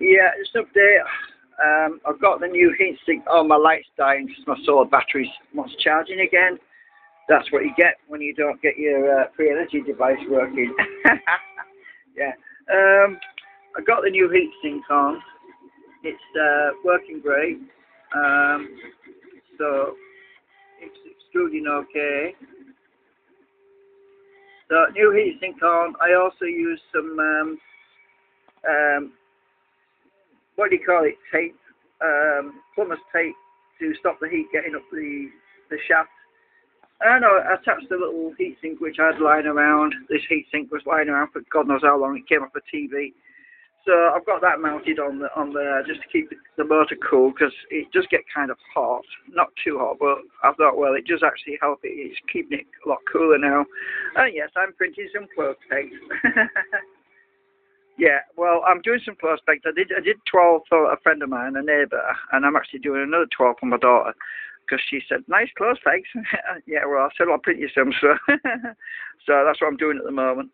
Yeah, just an update. I've got the new heatsink. Oh, my light's dying because my solar battery's not charging again. That's what you get when you don't get your free energy device working. Yeah. I got the new heatsink on. It's working great. So it's extruding okay. So new heatsink on. I also use some what do you call it? Tape, plumber's tape to stop the heat getting up the shaft. And I attached the little heatsink which I had lying around. This heatsink was lying around for God knows how long. It came off a TV. So I've got that mounted on there just to keep the motor cool because it does get kind of hot. Not too hot, but I thought, well, it does actually help it. It's keeping it a lot cooler now. And yes, I'm printing some clothes pegs. Yeah, well, I'm doing some clothes pegs. I did 12 for a friend of mine, a neighbour, and I'm actually doing another 12 for my daughter. Because she said, nice clothes pegs. Yeah, well, I said, I'll print you some, so so that's what I'm doing at the moment.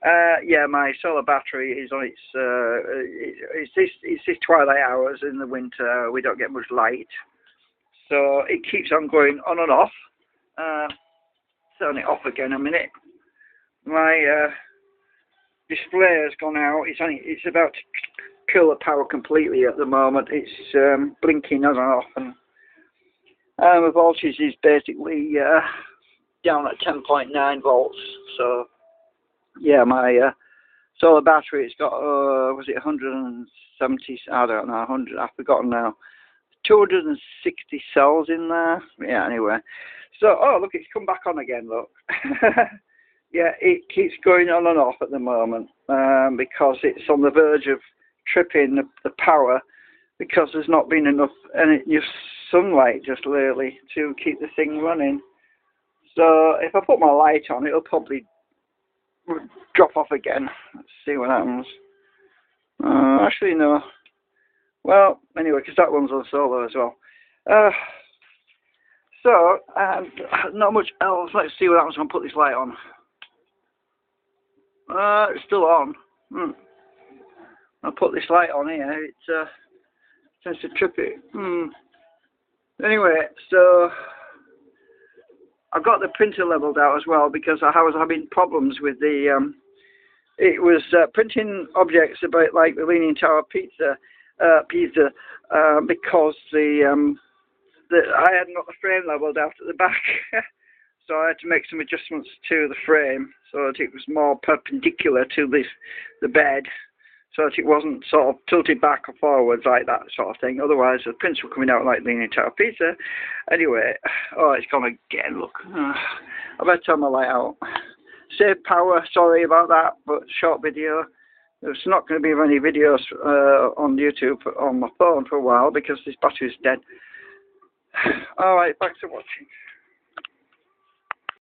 Yeah, my solar battery is on it's this twilight hours in the winter. We don't get much light, so it keeps on going on and off. Turn it off again a minute. My display has gone out. It's about to kill the power completely at the moment. It's blinking on and off, and the voltage is basically down at 10.9 volts. So yeah, my solar battery, it's got was it 170? I don't know, 100. I've forgotten now. 260 cells in there. Yeah, anyway. So oh look, it's come back on again. Look. Yeah, it keeps going on and off at the moment because it's on the verge of tripping the power because there's not been enough sunlight just lately to keep the thing running. So if I put my light on, it'll probably drop off again. Let's see what happens. Actually, no. Well, anyway, because that one's on solar as well. So, not much else. Let's see what happens when I put this light on. It's still on. I'll put this light on here. It tends to trip it. Anyway, so I've got the printer leveled out as well because I was having problems with the. It was printing objects about like the Leaning Tower of Pisa, because I hadn't got the frame leveled out at the back. So I had to make some adjustments to the frame so that it was more perpendicular to the bed, so that it wasn't sort of tilted back or forwards like that sort of thing. Otherwise, the prints were coming out like Leaning Tower of Pisa. Anyway, oh, it's gone again. Look, I better turn my light out. Save power. Sorry about that, but short video. There's not going to be many videos on YouTube on my phone for a while because this battery's dead. All right, thanks for watching.